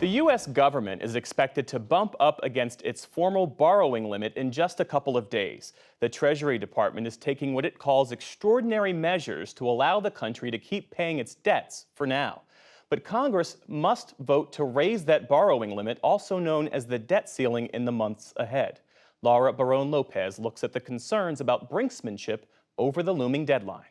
The U.S. government is expected to bump up against its formal borrowing limit in just a couple of days. The Treasury Department is taking what it calls extraordinary measures to allow the country to keep paying its debts for now. But Congress must vote to raise that borrowing limit, also known as the debt ceiling, in the months ahead. Laura Barón Lopez looks at the concerns about brinksmanship over the looming deadline.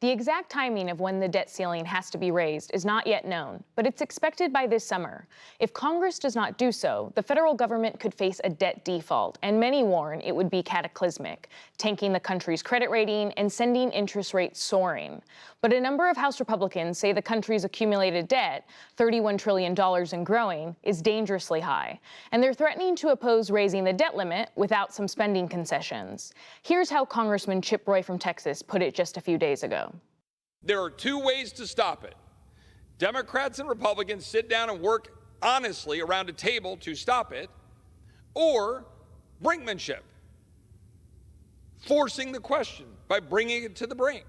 The exact timing of when the debt ceiling has to be raised is not yet known, but it's expected by this summer. If Congress does not do so, the federal government could face a debt default, and many warn it would be cataclysmic, tanking the country's credit rating and sending interest rates soaring. But a number of House Republicans say the country's accumulated debt, $31 trillion and growing, is dangerously high, and they're threatening to oppose raising the debt limit without some spending concessions. Here's how Congressman Chip Roy from Texas put it just a few days ago. There are two ways to stop it. Democrats and Republicans sit down and work honestly around a table to stop it, or brinkmanship, forcing the question by bringing it to the brink.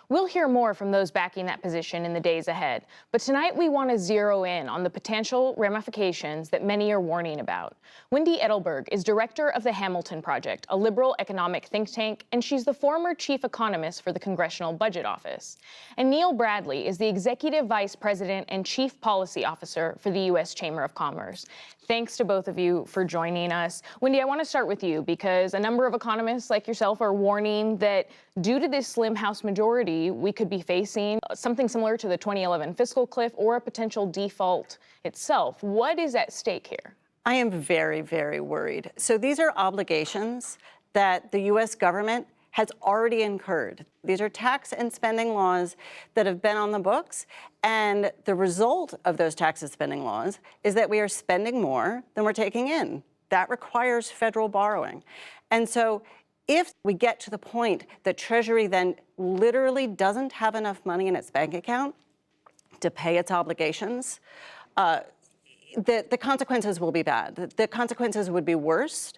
We'll hear more from those backing that position in the days ahead, but tonight we want to zero in on the potential ramifications that many are warning about. Wendy Edelberg is director of the Hamilton Project, a liberal economic think tank, and she's the former chief economist for the Congressional Budget Office. And Neil Bradley is the executive vice president and chief policy officer for the U.S. Chamber of Commerce. Thanks to both of you for joining us. Wendy, I want to start with you because a number of economists like yourself are warning that due to this slim House majority, we could be facing something similar to the 2011 fiscal cliff or a potential default itself. What is at stake here? I am very, very worried. So these are obligations that the U.S. government has already incurred. These are tax and spending laws that have been on the books, and the result of those tax and spending laws is that we are spending more than we're taking in. That requires federal borrowing. And so if we get to the point that Treasury then literally doesn't have enough money in its bank account to pay its obligations, the consequences will be bad. The consequences would be worse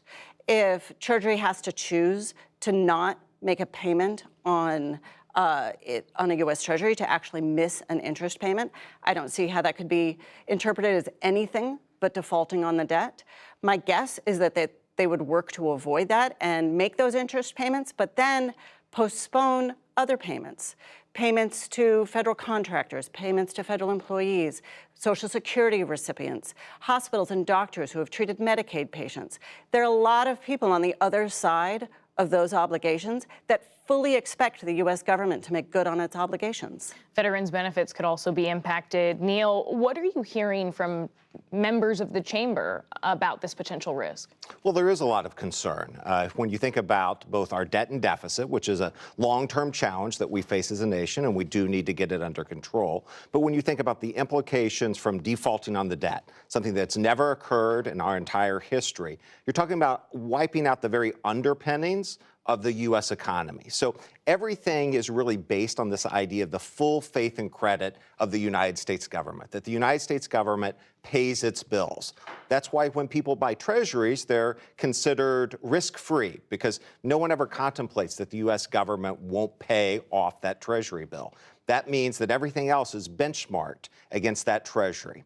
if Treasury has to choose to not make a payment on a U.S. Treasury, to actually miss an interest payment. I don't see how that could be interpreted as anything but defaulting on the debt. My guess is that they would work to avoid that and make those interest payments, but then postpone other payments. Payments to federal contractors, payments to federal employees, Social Security recipients, hospitals and doctors who have treated Medicaid patients. There are a lot of people on the other side of those obligations that fully expect the U.S. government to make good on its obligations. Veterans' benefits could also be impacted. Neil, what are you hearing from members of the chamber about this potential risk? Well, there is a lot of concern. When you think about both our debt and deficit, which is a long-term challenge that we face as a nation, and we do need to get it under control. But when you think about the implications from defaulting on the debt, something that's never occurred in our entire history, you're talking about wiping out the very underpinnings of the U.S. economy. So everything is really based on this idea of the full faith and credit of the United States government, that the United States government pays its bills. That's why when people buy treasuries, they're considered risk-free, because no one ever contemplates that the U.S. government won't pay off that treasury bill. That means that everything else is benchmarked against that treasury.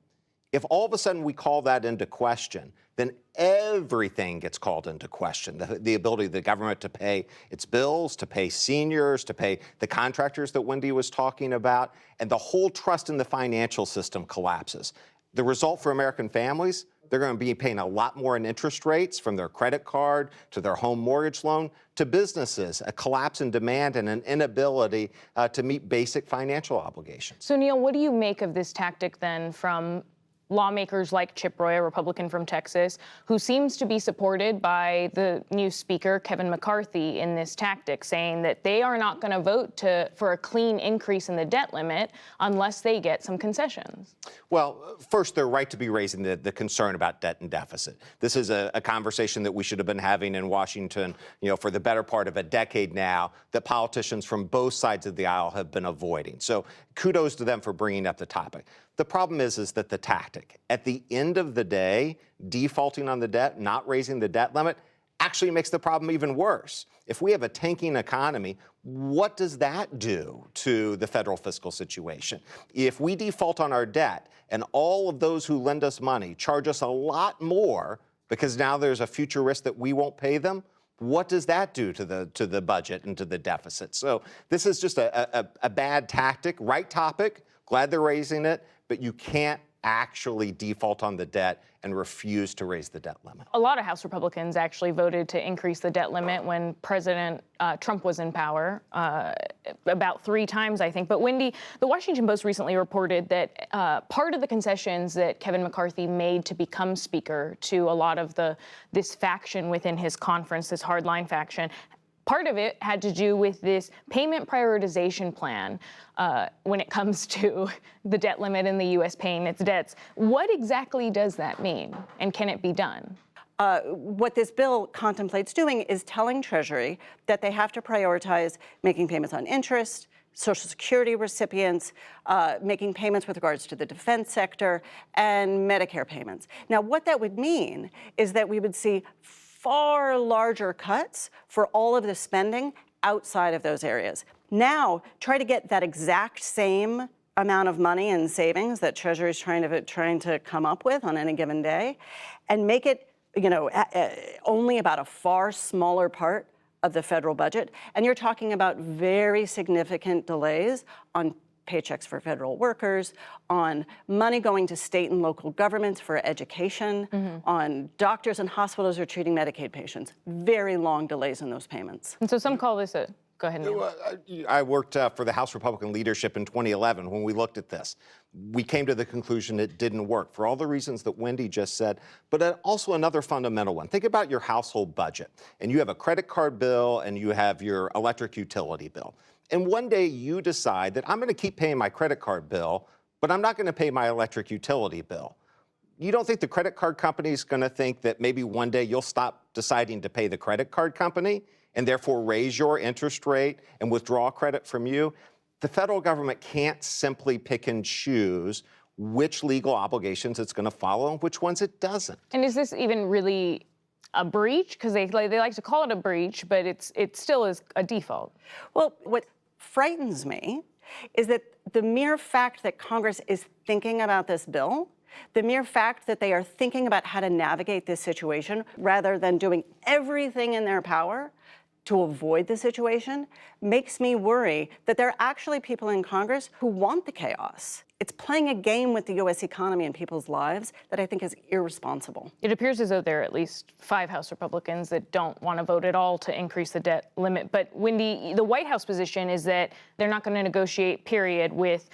If all of a sudden we call that into question, then everything gets called into question. The ability of the government to pay its bills, to pay seniors, to pay the contractors that Wendy was talking about, and the whole trust in the financial system collapses. The result for American families, they're going to be paying a lot more in interest rates, from their credit card to their home mortgage loan, to businesses, a collapse in demand and an inability to meet basic financial obligations. So, Neil, what do you make of this tactic then from lawmakers like Chip Roy, a Republican from Texas, who seems to be supported by the new speaker, Kevin McCarthy, in this tactic, saying that they are not going to vote for a clean increase in the debt limit unless they get some concessions? Well, first, they're right to be raising the concern about debt and deficit. This is a conversation that we should have been having in Washington, for the better part of a decade now, that politicians from both sides of the aisle have been avoiding. So kudos to them for bringing up the topic. The problem is that the tactic, at the end of the day, defaulting on the debt, not raising the debt limit, actually makes the problem even worse. If we have a tanking economy, what does that do to the federal fiscal situation? If we default on our debt and all of those who lend us money charge us a lot more because now there's a future risk that we won't pay them, what does that do to the budget and to the deficit? So this is just a bad tactic. Right topic, glad they're raising it, but you can't actually default on the debt and refuse to raise the debt limit. A lot of House Republicans actually voted to increase the debt limit when President Trump was in power, about 3 times, I think. But Wendy, the Washington Post recently reported that part of the concessions that Kevin McCarthy made to become Speaker to a lot of this faction within his conference, this hardline faction, part of it had to do with this payment prioritization plan when it comes to the debt limit and the U.S. paying its debts. What exactly does that mean, and can it be done? What this bill contemplates doing is telling Treasury that they have to prioritize making payments on interest, Social Security recipients, making payments with regards to the defense sector, and Medicare payments. Now, what that would mean is that we would see far larger cuts for all of the spending outside of those areas. Now, try to get that exact same amount of money in savings that Treasury is trying to come up with on any given day, and make it, only about a far smaller part of the federal budget. And you're talking about very significant delays on paychecks for federal workers, on money going to state and local governments for education, on doctors and hospitals who are treating Medicaid patients. Very long delays in those payments. And so some call this a, go ahead, Neil. I worked for the House Republican leadership in 2011 when we looked at this. We came to the conclusion it didn't work for all the reasons that Wendy just said, but also another fundamental one. Think about your household budget, and you have a credit card bill and you have your electric utility bill. And one day you decide that I'm going to keep paying my credit card bill, but I'm not going to pay my electric utility bill. You don't think the credit card company is going to think that maybe one day you'll stop deciding to pay the credit card company and therefore raise your interest rate and withdraw credit from you? The federal government can't simply pick and choose which legal obligations it's going to follow and which ones it doesn't. And is this even really a breach? Because they like to call it a breach, but it still is a default. Well, what frightens me is that the mere fact that Congress is thinking about this bill, the mere fact that they are thinking about how to navigate this situation rather than doing everything in their power to avoid the situation, makes me worry that there are actually people in Congress who want the chaos. It's playing a game with the U.S. economy and people's lives that I think is irresponsible. It appears as though there are at least 5 House Republicans that don't want to vote at all to increase the debt limit. But Wendy, the White House position is that they're not going to negotiate, period, with,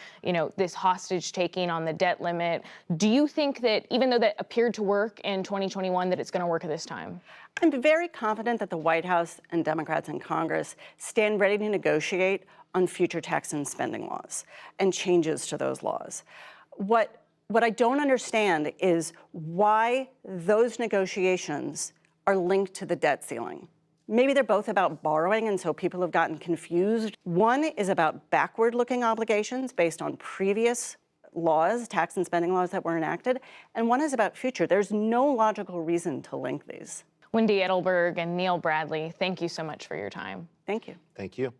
this hostage taking on the debt limit. Do you think that even though that appeared to work in 2021, that it's going to work this time? I'm very confident that the White House and Democrats in Congress stand ready to negotiate on future tax and spending laws and changes to those laws. What I don't understand is why those negotiations are linked to the debt ceiling. Maybe they're both about borrowing, and so people have gotten confused. One is about backward-looking obligations based on previous laws, tax and spending laws that were enacted, and one is about future. There's no logical reason to link these. Wendy Edelberg and Neil Bradley, thank you so much for your time. Thank you. Thank you.